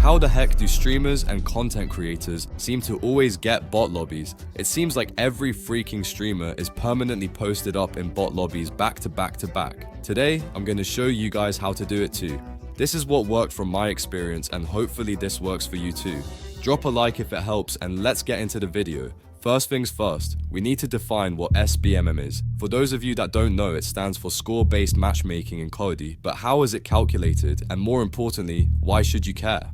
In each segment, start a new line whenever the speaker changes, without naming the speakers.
How the heck do streamers and content creators seem to always get bot lobbies? It seems like every freaking streamer is permanently posted up in bot lobbies back to back to back. Today, I'm going to show you guys how to do it too. This is what worked from my experience, and hopefully this works for you too. Drop a like if it helps, and let's get into the video. First things first, we need to define what sbmm is. For those of you that don't know, it stands for score-based matchmaking in COD, but how is it calculated, and more importantly, why should you care?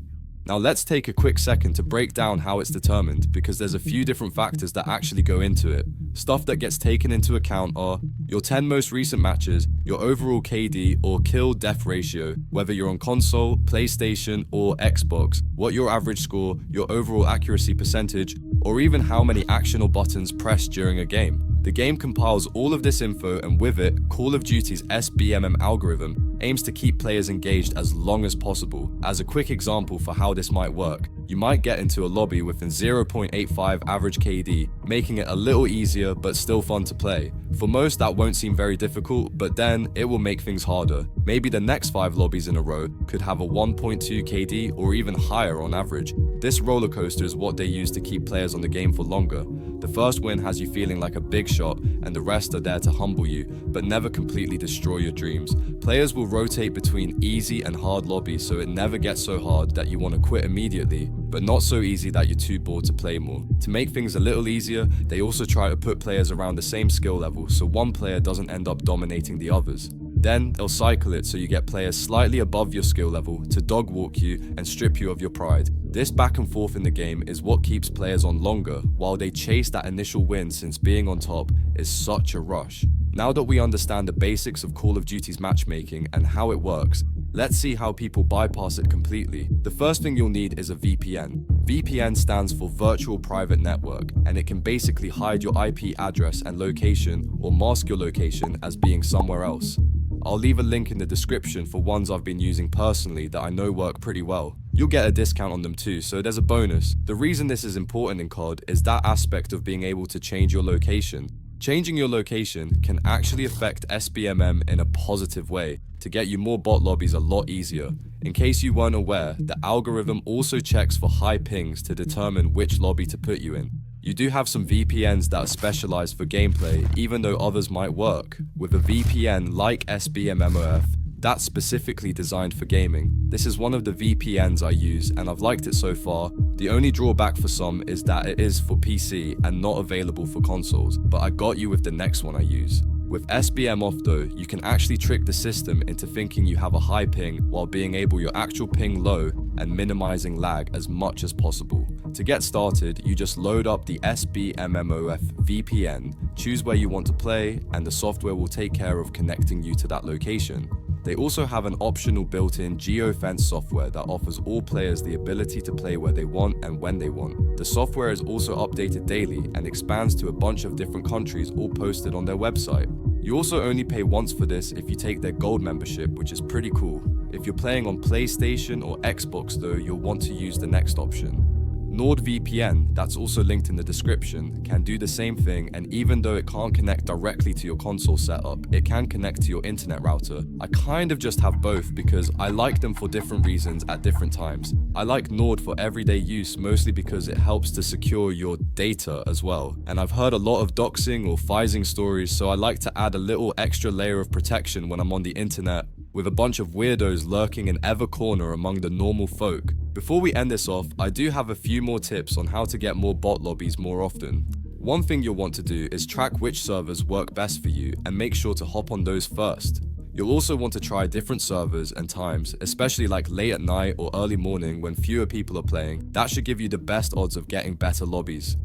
Now let's take a quick second to break down how it's determined, because there's a few different factors that actually go into it. Stuff that gets taken into account are your 10 most recent matches, your overall KD or kill-death ratio, whether you're on console, PlayStation or Xbox, what your average score, your overall accuracy percentage, or even how many action or buttons pressed during a game. The game compiles all of this info, and with it, Call of Duty's sbmm algorithm aims to keep players engaged as long as possible. As a quick example for how this might work, you might get into a lobby with a 0.85 average KD, making it a little easier but still fun to play. For most, that won't seem very difficult, but then it will make things harder. Maybe the next 5 lobbies in a row could have a 1.2 KD or even higher on average. This roller coaster is what they use to keep players on the game for longer. The first win has you feeling like a big shot, and the rest are there to humble you, but never completely destroy your dreams. Players will rotate between easy and hard lobbies, so it never gets so hard that you want to quit immediately, but not so easy that you're too bored to play more. To make things a little easier, they also try to put players around the same skill level, so one player doesn't end up dominating the others. Then they'll cycle it so you get players slightly above your skill level to dog walk you and strip you of your pride. This back and forth in the game is what keeps players on longer while they chase that initial win, since being on top is such a rush. Now that we understand the basics of Call of Duty's matchmaking and how it works, let's see how people bypass it completely. The first thing you'll need is a VPN. VPN stands for Virtual Private Network, and it can basically hide your IP address and location or mask your location as being somewhere else. I'll leave a link in the description for ones I've been using personally that I know work pretty well. You'll get a discount on them too, so there's a bonus. The reason this is important in COD is that aspect of being able to change your location. Changing your location can actually affect sbmm in a positive way to get you more bot lobbies a lot easier. In case you weren't aware, the algorithm also checks for high pings to determine which lobby to put you in. You do have some VPNs that are specialized for gameplay, even though others might work. With a VPN like sbmm, that's specifically designed for gaming. This is one of the VPNs I use, and I've liked it so far. The only drawback for some is that it is for PC and not available for consoles, but I got you with the next one I use. With sbmm though, you can actually trick the system into thinking you have a high ping while being your actual ping low and minimizing lag as much as possible. To get started, you just load up the sbmm VPN, choose where you want to play, and the software will take care of connecting you to that location. They also have an optional built-in geofence software that offers all players the ability to play where they want and when they want. The software is also updated daily and expands to a bunch of different countries, all posted on their website. You also only pay once for this if you take their gold membership, which is pretty cool. If you're playing on PlayStation or Xbox though, you'll want to use the next option. NordVPN, that's also linked in the description, can do the same thing, and even though it can't connect directly to your console setup, it can connect to your internet router. I kind of just have both because I like them for different reasons at different times. I like Nord for everyday use, mostly because it helps to secure your data as well. And I've heard a lot of doxing or phishing stories, so I like to add a little extra layer of protection when I'm on the internet, with a bunch of weirdos lurking in every corner among the normal folk. Before we end this off, I do have a few more tips on how to get more bot lobbies more often. One thing you'll want to do is track which servers work best for you and make sure to hop on those first. You'll also want to try different servers and times, especially like late at night or early morning when fewer people are playing. That should give you the best odds of getting better lobbies.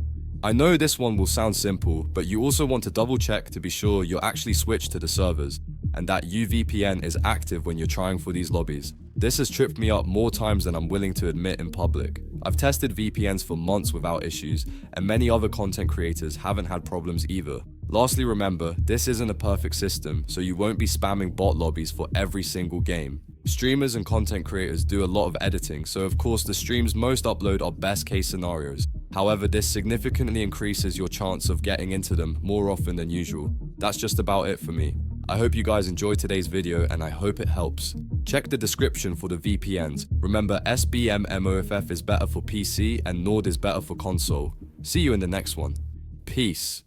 I know this one will sound simple, but you also want to double check to be sure you're actually switched to the servers, and that UVPN is active when you're trying for these lobbies. This has tripped me up more times than I'm willing to admit in public. I've tested VPNs for months without issues, and many other content creators haven't had problems either. Lastly, remember, this isn't a perfect system, so you won't be spamming bot lobbies for every single game. Streamers and content creators do a lot of editing, so of course the streams most upload are best case scenarios. However, this significantly increases your chance of getting into them more often than usual. That's just about it for me. I hope you guys enjoyed today's video and I hope it helps. Check the description for the VPNs. Remember, sbmm MOFF is better for PC and Nord is better for console. See you in the next one. Peace.